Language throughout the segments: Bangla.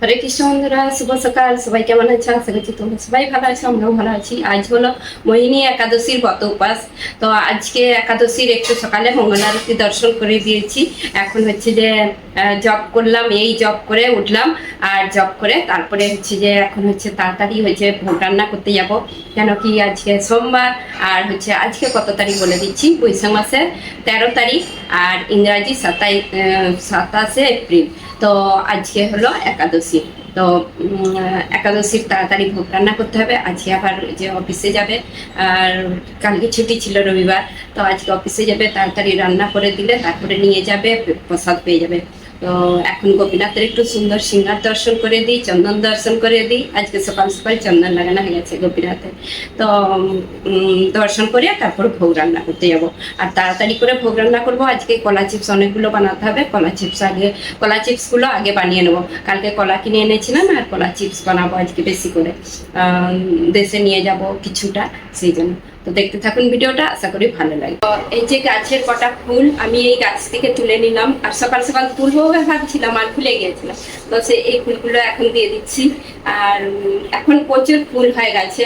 হরে কৃষ্ণ বন্ধুরা, শুভ সকাল। সবাই কেমন আছে? আশা করছি তোমরা সবাই ভালো আছো, আমরাও ভালো আছি। আজ হলো মোহিনী একাদশীর ব্রত উপাস। তো আজকে একাদশীর একটু সকালে মঙ্গল আরতি দর্শন করে দিয়েছি। এখন হচ্ছে যে জপ করলাম, এই জপ করে উঠলাম, আর জপ করে তারপরে হচ্ছে যে এখন হচ্ছে তাড়াতাড়ি হয়েছে ভোগ রান্না করতে যাব। কেন কি আজকে সোমবার, আর হচ্ছে আজকে কত তারিখ বলে দিচ্ছি, বৈশাখ মাসের 13 তারিখ আর ইংরাজি 27শে এপ্রিল। তো আজকে হলো একাদশী। তো একাদশীর তাড়াতাড়ি ভোগ রান্না করতে হবে। আজকে আবার যে অফিসে যাবে, আর কালকে ছুটি ছিল রবিবার, তো আজকে অফিসে যাবে, তাড়াতাড়ি রান্না করে দিলে তারপরে নিয়ে যাবে, প্রসাদ পেয়ে যাবে। তো এখন গোপীনাথের একটু সুন্দর সিংহার দর্শন করে দিই, চন্দন দর্শন করে দিই। আজকে সকাল সকাল চন্দন লাগানো হয়ে গেছে গোপীনাথে। তো দর্শন করে তারপর ভোগ রান্না করতে যাব। আর তাড়াতাড়ি করে ভোগ রান্না করবো। আজকে কলা চিপস অনেকগুলো বানাতে হবে। কলা চিপসগুলো আগে বানিয়ে নেবো। কালকে কলা কিনে এনেছিলাম, আর কলা চিপস বানাবো আজকে বেশি করে। দেশে নিয়ে যাব কিছুটা, সেই জন্য। তো দেখতে থাকুন ভিডিওটা, আশা করি ভালো লাগে। এই যে গাছের কটা ফুল আমি এই গাছ থেকে তুলে নিলাম, আর সকাল সকাল তুলবো ভাবছিলাম আর ভুলে গিয়েছিলাম। তো এই ফুলগুলো এখন দিয়ে দিচ্ছি। আর এখন প্রচুর ফুল হয়ে গেছে,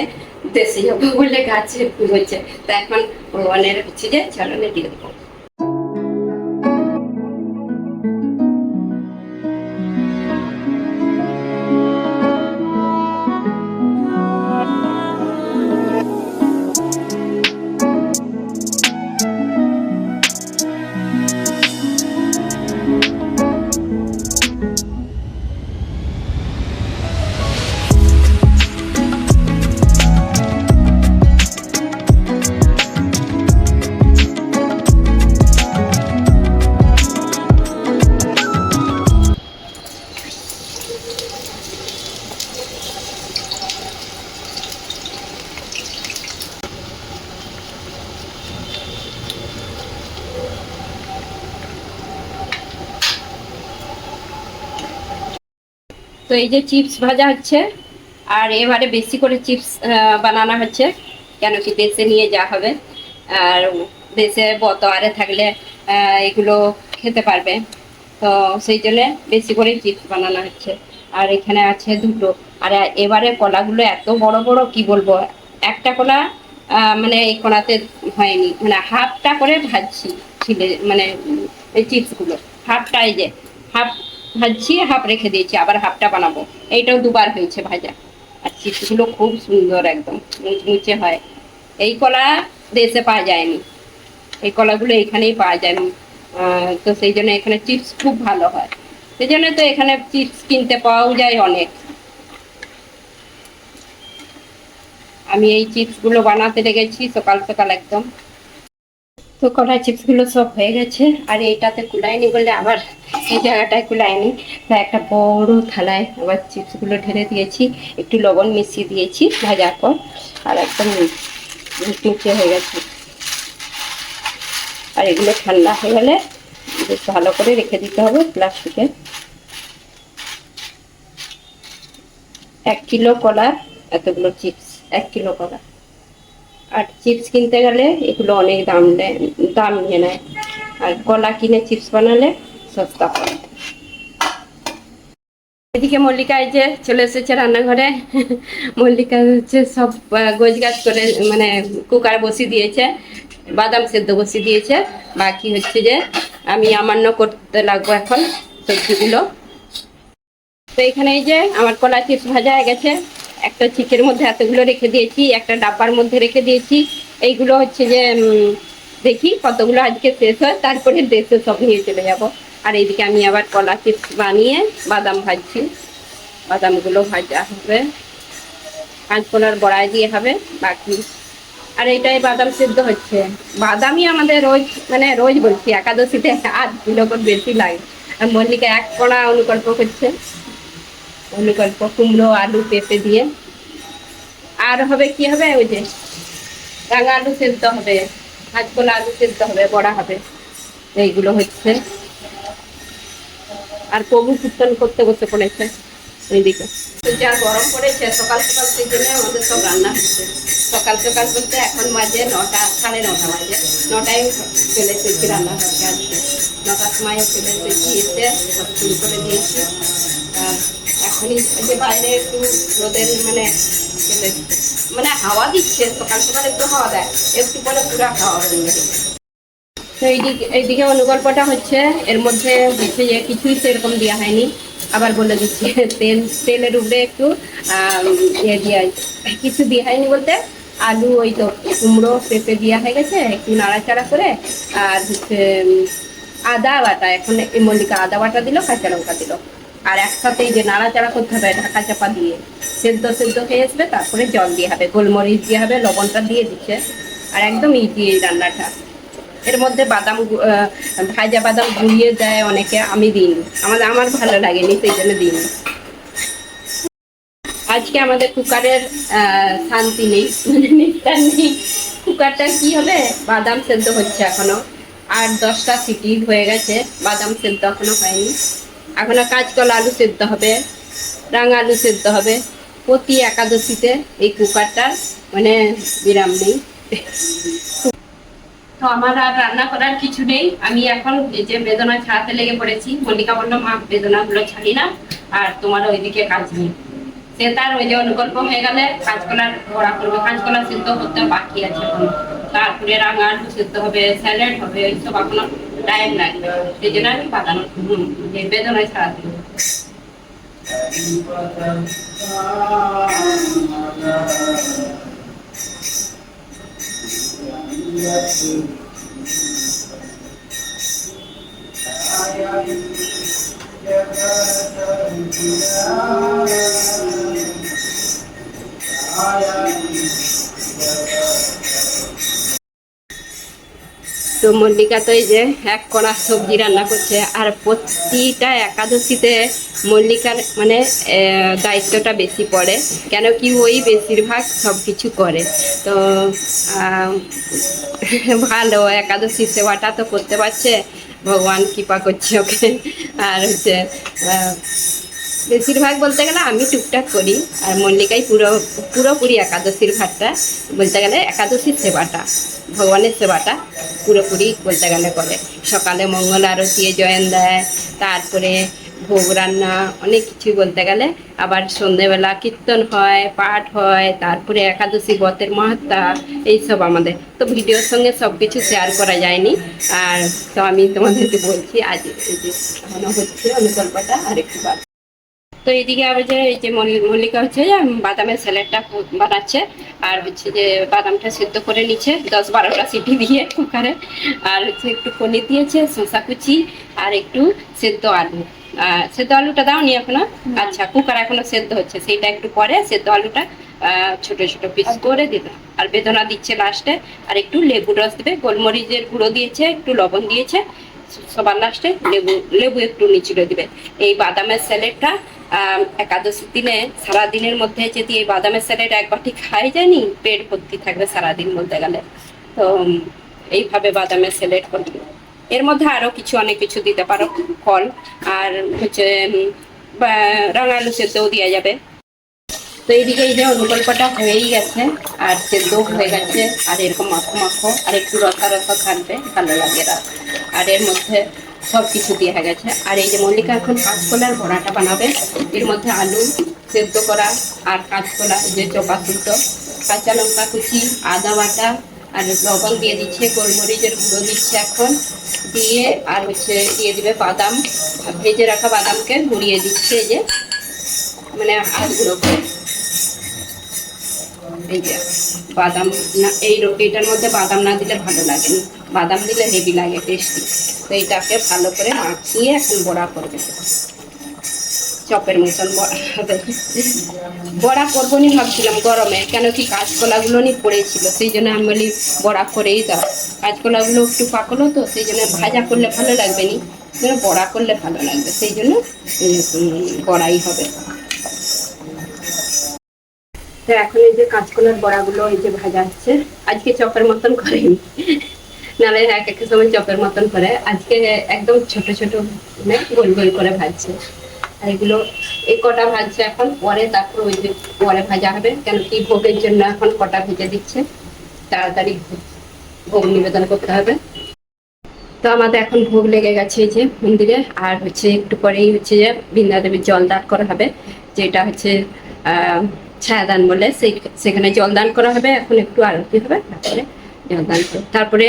দেশে যাবো বলে গাছের ফুল হচ্ছে। তো এখন ভগবানের হচ্ছে যে চরণে দিয়ে দেবো। তো এই যে চিপস ভাজা হচ্ছে, আর এবারে বেশি করে চিপস বানানো হচ্ছে, কেন কি দেশে নিয়ে যাওয়া হবে। আর দেশে বতোয়ারে থাকলে এগুলো খেতে পারবে, তো সেই জন্য বেশি করে চিপস বানানো হচ্ছে। আর এখানে আছে দুটো। আর এবারে কলাগুলো এত বড় বড়, কি বলবো, একটা কলা মানে এই কোনাতে হয়নি, মানে হাফটা করে ভাজছি ছিলে, মানে এই চিপসগুলো হাফটা, এই যে হাফ ভাজছি, হাফ রেখে দিয়েছি, আবার হাফটা বানাবো। এইটাও দুবার হয়েছে ভাজা। আর চিপসগুলো খুব সুন্দর, একদম মুচমুচে হয়। এই কলা দেশে পাওয়া যায়নি, এই কলাগুলো এখানেই পাওয়া যায়। তো সেই জন্য এখানে চিপস খুব ভালো হয়, সেই জন্য তো এখানে চিপস কিনতে পাওয়াও যায় অনেক। আমি এই চিপসগুলো বানাতে লেগেছি সকাল সকাল একদম। তো কলা চিপসগুলো সব হয়ে গেছে, আর এইটাতে কুলায়নি বলে আবার এই জায়গাটায় কুলায়নি, তাই একটা বড় থালায় আবার চিপসগুলো ঢেলে দিয়েছি, একটু লবণ মিশিয়ে দিয়েছি ভাজার পর, আর একদম মুচমুচে হয়ে গেছে। আর এগুলো ঠান্ডা হয়ে গেলে বেশ ভালো করে রেখে দিতে হবে প্লাস্টিকে। 1 কিলো কলা, এতগুলো চিপস, 1 কিলো কলা। আর চিপস কিনতে গেলে এগুলো অনেক দাম নিয়ে নেয়, আর কলা কিনে চিপস বানালে সস্তা হয়। এদিকে মল্লিকা এই যে চলে এসেছে রান্নাঘরে। মল্লিকা হচ্ছে সব গোছগাছ করে মানে কুকার বসিয়ে দিয়েছে, বাদাম সেদ্ধ বসিয়ে দিয়েছে। বাকি হচ্ছে যে আমি আমান্য করতে লাগবো এখন সবজিগুলো। তো এখানে এই যে আমার কলা চিপস ভাজা হয়ে গেছে, একটা চিকের মধ্যে এতগুলো রেখে দিয়েছি, একটা ডাব্বার মধ্যে রেখে দিয়েছি। এইগুলো হচ্ছে যে দেখি কতগুলো আজকে শেষ হয়, তারপরে দেশে সব নিয়ে চলে যাব। আর এইদিকে আমি আবার কলা চিপস বানিয়ে বাদাম ভাজছি, বাদামগুলো ভাজা হবে, কাঁচকলার বড়াই দিয়ে হবে বাকি। আর এইটাই বাদাম সিদ্ধ হচ্ছে। বাদামই আমাদের রোজ মানে রোজ বলছি একাদশীতে 8 কিলো করে বেশি লাগে। আর মল্লিকা 1 কোণা অনুকল্প করছে, অনুকল্প কুমড়ো আলু পেঁপে দিয়ে। আর হবে কি হবে, ওই যে রাঙা আলু সেদ্ধ হবে, কাঁচকলা আলু সেদ্ধ হবে, বড়া হবে, এইগুলো হচ্ছে। আর প্রভু কীর্তন করতে বসে পড়েছে ওইদিকে। তো যা গরম পড়েছে সকাল সকাল, সেই জন্য আমাদের সব রান্না হচ্ছে। সকাল সকাল বলতে এখন বাজে 9টা, 9:30 বাজে। 9টায় চলে এসেছি রান্না করতে আজকে। 9টার সময় চলে এসেছি, এসে সব শুরু করে দিয়েছি। আর এখনই যে বাইরে একটু রোদের মানে চলে এসেছে, মানে হাওয়া দিচ্ছে, সকাল সকাল একটু হাওয়া দেয়, একটু পরে পুরো হাওয়া হয়ে যাবে। তো এইদিকে অনুগল্পটা হচ্ছে, এর মধ্যে হচ্ছে যে কিছুই সেরকম দেওয়া হয়নি। আবার বলে দিচ্ছি, তেলের উপরে একটু ইয়ে দেওয়া, কিছু দেওয়া হয়নি বলতে আলু ওই তো কুমড়ো পেঁপে দেওয়া হয়ে গেছে, একটু নাড়াচাড়া করে। আর হচ্ছে আদা বাটা, এখন এই মল্লিকা আদা বাটা দিল, কাঁচা লঙ্কা দিল, আর একসাথে যে নাড়াচাড়া করতে হবে ঢাকা চাপা দিয়ে, সেদ্ধ সেদ্ধ হয়ে আসবে, তারপরে জল দিয়ে হবে, গোলমরিচ দিয়ে হবে, লবণটা দিয়ে দিচ্ছে। আর একদম ইজি এই রান্নাটা। এর মধ্যে বাদাম ভাজা বাদাম গুঁড়িয়ে দেয় অনেকে, আমি দিইনি, আমার ভালো লাগেনি, সেই জন্য দিইনি। আজকে আমাদের কুকারের শান্তি নেই, মানে নিস্তার নেই। কুকারটা কি হবে, বাদাম সেদ্ধ হচ্ছে এখনো, আর 10টা সিটি হয়ে গেছে, বাদাম সেদ্ধ এখনো হয়নি। এখনো কাঁচকলা আলু সেদ্ধ হবে, রাঙা আলু সেদ্ধ হবে। প্রতি একাদশীতে এই কুকারটার মানে বিরাম নেই। তো আমার আর রান্না করার কিছু নেই, আমি এখন এই যে বেদনা ছাড়াতে লেগে পড়েছি। মল্লিকা বললো মা বেদনাগুলো ছাড়ি না, আর তোমার ওইদিকে কাজ নেই। সে তার ওই যে অনুকল্প হয়ে গেলে কাঁচকলার বড়া করবে, কাঁচকলা সিদ্ধ করতে বাকি আছে এখন, তারপরে রাঙা আলু সিদ্ধ হবে, স্যালাড হবে, এইসব এখনো টাইম লাগবে। সেই জন্য আমি বাদানো যে বেদনায় ছাড়াতে। তো মল্লিকা তো এই যে 1 কোণা সবজি রান্না করছে, আর প্রতিটা একাদশীতে মল্লিকার মানে দায়িত্বটা বেশি পড়ে, কেন কি ওই বেশিরভাগ সব কিছু করে। তো ভালো, একাদশী সেবাটা তো করতে পারছে, ভগবান কৃপা করছে ওকে। আর হচ্ছে বেশিরভাগ বলতে গেলে আমি টুকটাক করি, আর মল্লিকাই পুরোপুরি একাদশীর ভাতটা বলতে গেলে, একাদশীর সেবাটা, ভগবানের সেবাটা পুরোপুরি বলতে গেলে করে। সকালে মঙ্গল আরতি জয়েন দেয়, তারপরে ভোগ রান্না, অনেক কিছু বলতে গেলে। আবার সন্ধেবেলা কীর্তন হয়, পাঠ হয়, তারপরে একাদশী ব্রতের মাহাত্ম্য, এইসব আমাদের তো ভিডিওর সঙ্গে সব কিছু শেয়ার করা যায়নি। আর তো আমি তোমাদেরকে বলছি আজ এই যে এখনো হচ্ছে অনুকল্পটা, আর একটু বাকি। তো এইদিকে আবার যে এই যে মল্লিকা হচ্ছে যে বাদামের স্যালাডটা বানাচ্ছে, আর হচ্ছে যে বাদামটা সেদ্ধ করে নিচ্ছে 10-12টা সিটি দিয়ে কুকারে। আর হচ্ছে একটু পনির দিয়েছে, শসা কুচি, আর একটু সেদ্ধ আলু। সেদ্ধ আলুটা দাওনি এখনো? আচ্ছা, কুকার এখনো সেদ্ধ হচ্ছে, সেইটা একটু পরে সেদ্ধ আলুটা ছোট ছোট পিস করে দিল। আর বেদনা দিচ্ছে লাস্টে, আর একটু লেবু রস দেবে, গোলমরিচের গুঁড়ো দিয়েছে, একটু লবণ দিয়েছে, সবার লাস্টে লেবু একটু নিচড়ে দিবে। এই বাদামের স্যালাডটা একাদশীর দিনে সারাদিনের মধ্যে যদি এই বাদামের স্যালাড এক বাটি খাই জানি, পেট ভর্তি থাকবে সারাদিন বলতে গেলে। তো এইভাবে বাদামের স্যালাড করবে। এর মধ্যে আরো কিছু অনেক কিছু দিতে পারো, ফল, আর হচ্ছে রাঙা আলু সেদ্ধও দেওয়া যাবে। তো এইদিকে এই যে অনুকল্পটা হয়েই গেছে, আর সেদ্ধ হয়ে গেছে, আর এরকম মাখো মাখো আর একটু রসা রসা থাকবে, ভালো লাগে। আর এর মধ্যে সব কিছু দিয়ে হয়ে গেছে। আর এই যে মল্লিকা এখন কাঁচকলার বড়াটা বানাবে। এর মধ্যে আলু সেদ্ধ করা আর কাঁচকলা যে চোপা শুদ্ধ, কাঁচা লঙ্কা কুচি, আদা বাটা আর লবণ দিয়ে দিচ্ছে, গোলমরিচের গুঁড়ো দিচ্ছে এখন দিয়ে, আর দিয়ে দিবে বাদাম, ভেজে রাখা বাদামকে গুঁড়িয়ে দিচ্ছে, এই যে মানে হাতগুলো করে। এই যে বাদাম না, এই রুটিটার মধ্যে বাদাম না দিলে ভালো লাগে না, বাদাম দিলে হেভি লাগে, টেস্টি। তো এইটাকে ভালো করে মাখিয়ে এখন বড়া করবে, চপের মতন বড়া হবে। বড়া করবো নি ভাবছিলাম গরমে, কেন কি কাঁচকলাগুলো নি পড়েছিল, সেই জন্য আমি বলি বড়া করেই দাও। কাঁচকলাগুলো একটু পাকলো তো, সেই জন্য ভাজা করলে ভালো লাগবে নি, বড়া করলে ভালো লাগবে, সেই জন্য বড়াই হবে। তো এখন এই যে কাঁচকলার বড়াগুলো এই যে ভাজা হচ্ছে, আজকে চপের মতন করেনি, নাহলে এক এক সময় চপের মতন করে, আজকে একদম ছোট ছোট গোল গোল করে ভাজছে। আর এগুলো এই কটা ভাজছে এখন, পরে তারপর ওই যে পরে ভাজা হবে, কেন কি ভোগের জন্য এখন কটা ভেজে দিচ্ছে, তাড়াতাড়ি ভোগ নিবেদন করতে হবে। তো আমাদের এখন ভোগ লেগে গেছে এই যে মন্দিরে, আর একটু পরেই যে বৃন্দা দেবীর জলদান করা হবে, যেটা ছায়াদান বলে, সেখানে জলদান করা হবে। এখন একটু আরতি হবে, তারপরে জলদান করবো, তারপরে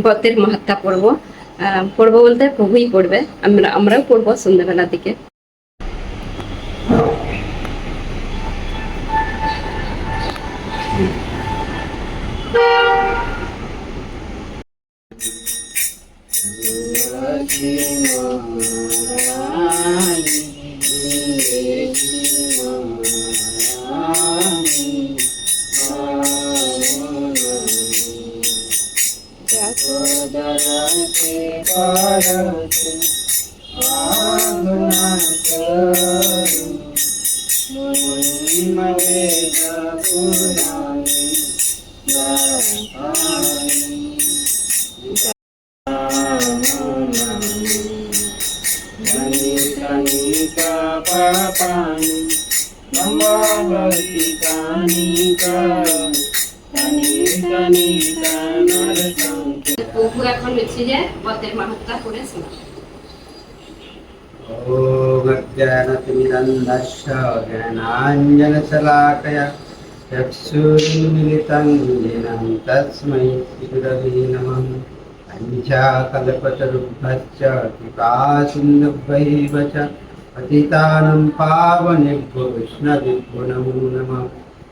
ব্রতের মাহাত্ম্য পড়বো বলতে প্রভুই পড়বে, আমরাও পড়বো সন্ধ্যাবেলার দিকে। প্রভু এখন হচ্ছে যে ব্রতের মাহাত্ম্য করে শোনা। ॐ अज्ञानतिमिरन्धस्य ज्ञानाञ्जनशलाकया चक्षुरुन्मिलितं येन तस्मै श्रीगुरवे नमः। पञ्चाकल्पतरुभ्यश्च कृपासिन्धुभ्यैव च पतितानं पावनेभ्यो वैष्णवेभ्यो नमो नमः।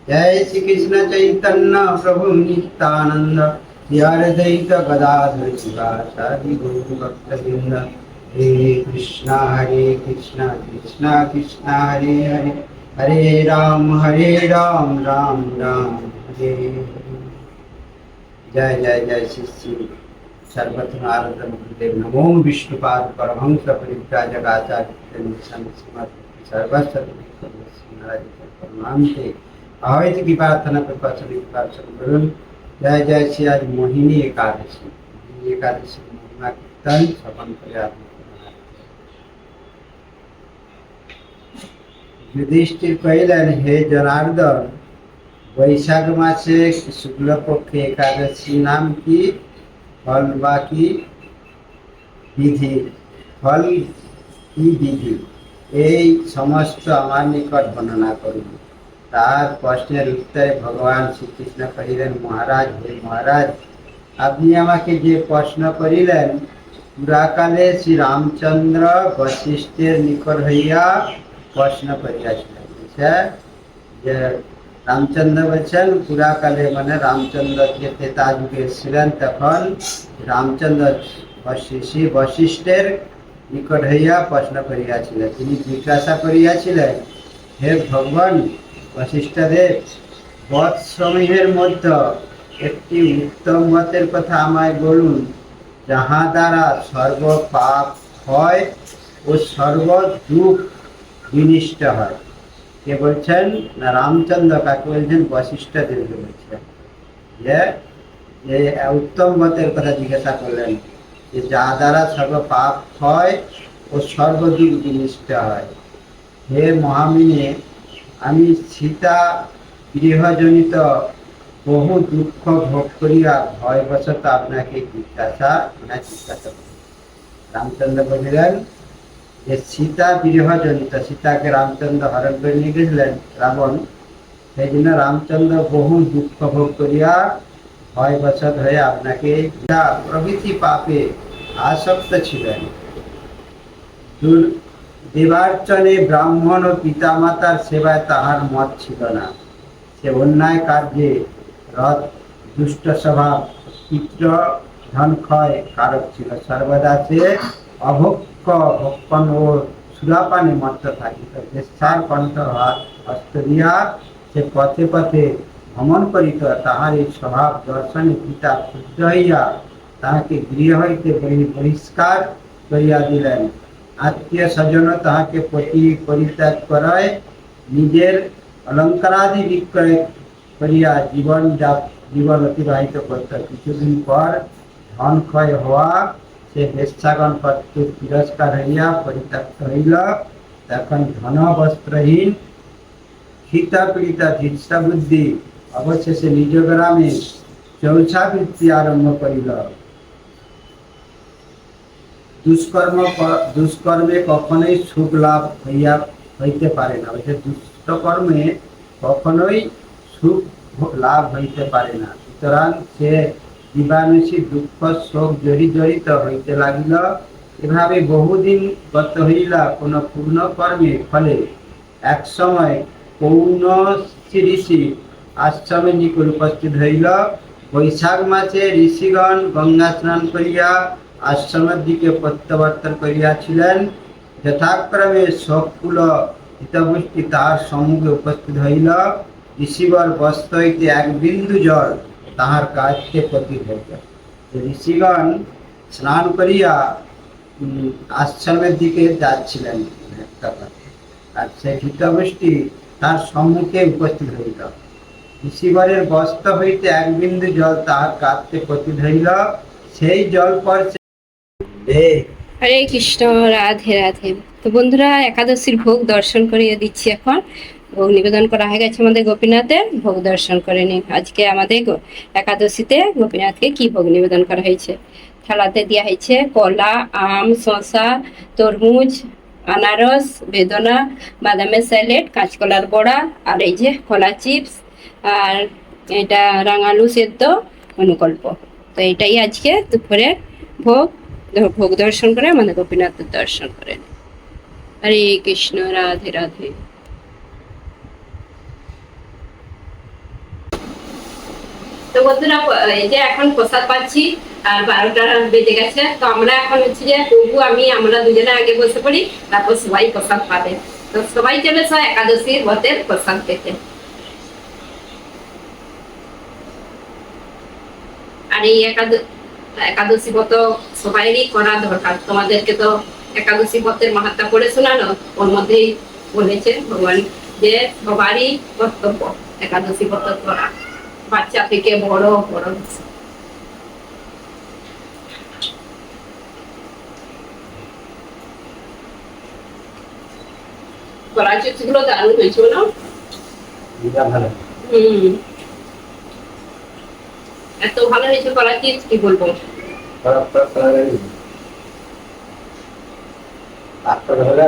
जय श्री कृष्ण चैतन्य प्रभु नित्यानंद श्री अद्वैत गदाधर शिवासादि गौरभक्तवृंद। हरे कृष्णा कृष्णा कृष्णा हरे हरे, हरे राम राम राम हरे हरे। जय जय जय श्री श्री सर्वत्र नारद गुरुदेव नमो विष्णुपाद परमहंस परिव्राजकाचार्य सर्वस्व प्रणाम से अवैध की प्रार्थना कृपा करुण। जय जय श्री आज मोहिनी एकादशी, एकादशी महिमा कीर्तन सपन प्रयास। युधिष्ठिर कहिलेन हे जनार्दन, वैशाख मासे शुक्ल पक्षे एकादशी नाम की फल बाकी विधि, फल की विधि এই সমস্ত আমার নিকট বর্ণনা করুন। তার প্রশ্নের উত্তরে ভগবান শ্রীকৃষ্ণ কহিলেন, মহারাজ, হে মহারাজ, আপনি আমাকে যে প্রশ্ন করিলেন, পুরাকালে শ্রী রামচন্দ্র বশিষ্ঠের নিকট হইয়া প্রশ্ন করিয়াছিলেন। যে রামচন্দ্র বলছেন পুরাকালে, মানে রামচন্দ্র যে ত্রেতা যুগে ছিলেন, তখন রামচন্দ্র শ্রী বশিষ্ঠের নিকট হইয়া প্রশ্ন করিয়াছিলেন। তিনি জিজ্ঞাসা করিয়াছিলেন, হে ভগবান বশিষ্ঠদেব, বৎসমূহের মধ্যে একটি উত্তম মতের কথা আমায় বলুন, যাহা দ্বারা সর্ব পাপ হয় ও সর্ব দুঃখ বিনিষ্ট হয়। কে বলছেন না? রামচন্দ্র। কাকে বলছেন? বশিষ্ঠদেবকে বলছেন। যে উত্তম মতের কথা জিজ্ঞাসা করলেন, যে যা দ্বারা সর্ব পাপ হয় ও সর্বদিক বিনিষ্ট হয়। হে মহামিনে, আমি সীতা গৃহজনিত বহু দুঃখ ভোগ করিয়া ভয়বশত আপনাকে জিজ্ঞাসা করি। রামচন্দ্র বলিলেন যে সীতা বিরহজনিত, সীতাকে রামচন্দ্র হরণ করে নিয়ে গেছিলেন রাবণ, সেই জন্য রামচন্দ্র বহু দুঃখ ভোগ করিয়া ভয়বশত হয়ে আপনাকে যা প্রভৃতি পাপে আসক্ত ছিলেন। দেবার্চনে ব্রাহ্মণ ও পিতামাতার সেবায় তাহার মত ছিল না। সে অন্যায় কার্যে রথ, দুষ্ট স্বভাব, পিতৃ ধন ক্ষয় কারক ছিল। সর্বদা সে অভক্ষ ভক্ষণ ও সুরাপানে মত্ত থাকিত। বেশ্যার কণ্ঠ হস্ত দিয়া সে পথে পথে ভ্রমণ করিত। তাহার এই স্বভাব দর্শনে পিতা ক্ষুব্ধ হইয়া তাহাকে গৃহ হইতে বহিষ্কার করিয়া দিলেন। আত্মীয় স্বজন তাহাকে পরিত্যাগ করায় নিজের অলঙ্কারাদি বিক্রয় করিয়া জীবন অতিবাহিত করত। কিছুদিন পর ধন ক্ষয় হওয়া সে বেশ্যাগণ কর্তৃক তিরস্কার হইয়া পরিত্যক্ত হইল। তখন ধন বস্ত্রহীন ক্ষিতা পীড়িতা ধীর্ষা বুদ্ধি অবশেষে নিজ গ্রামে চৌছাবৃত্তি আরম্ভ করিল। দুষ্কর্মে কখনোই সুখ লাভ হইতে পারে না। দুষ্টকর্মে কখনোই সুখ লাভ হইতে পারে না। সুতরাং সে দিবানিশি দুঃখ শোক জড়িত হইতে লাগিল। এভাবে বহুদিন গত হইলা। কোন পূর্ণ কর্মে ফলে এক সময় কৌনসি ঋষি আশ্রমে নিকট উপস্থিত হইল। বৈশাখ মাসে ঋষিগণ গঙ্গা স্নান করিয়া আশ্রমের দিকে প্রত্যাবর্তন করিয়াছিলেন। যথাক্রমে সকল হিতবুষ্টি তাহার সম্মুখে উপস্থিত হইল। ঋষিবর বস্ত্র হইতে এক বিন্দু জল তাহার কাছে পতিত হইল। ঋষিগণ স্নান করিয়া আশ্রমের দিকে যাচ্ছিলেন, আর সে হিতবুষ্টি তার সম্মুখে উপস্থিত হইল। ঋষিবরের বস্ত্র হইতে এক বিন্দু জল তাহার কাছে পতিত হইল। সেই জল পর হরে কৃষ্ণ, রাধে রাধে। তো বন্ধুরা, একাদশীর ভোগ দর্শন করিয়ে দিচ্ছি। এখন ভোগ নিবেদন করা হয়ে গেছে আমাদের গোপীনাথের, ভোগ দর্শন করে নিন। আজকে আমাদের একাদশীতে গোপীনাথকে কি ভোগ নিবেদন করা হয়েছে। থালাতে দেওয়া হয়েছে কলা, আম, শসা, তরমুজ, আনারস, বেদনা, বাদামের স্যালেড, কাঁচকলার বড়া, আর এই যে কলা চিপস, আর এটা রাঙালু সেদ্ধ, অনুকল্প। তো এটাই আজকে দুপুরের ভোগ। ভোগ দর্শন করে আমাদের গোপীনাথের দর্শন করে। হরে কৃষ্ণ, রাধে রাধে। তো বন্ধুরা, এই যে এখন প্রসাদ পাচ্ছি, আর 12টা বেজে গেছে। তো আমরা এখন হচ্ছে যে প্রভু আমরা দুজনে আগে বসে পড়ি, তারপর সবাই প্রসাদ পাবে। তো সবাই চলে এসো একাদশীর ব্রতের প্রসাদ পেতে। আর এই একাদশী ব্রত সবাইরই করা দরকার। তোমাদেরকে তো একাদশী ব্রতের মাহাত্ম্য করে শোনানো, ওর মধ্যেই বলেছে ভগবান যে সবারই কর্তব্য একাদশী ব্রত করা, বাচ্চা থেকে বড় বড়। কলা চিপস গুলো দারুণ হয়েছিল না? এত ভালো হয়েছে কলা চিপস, কি বলবো। হলে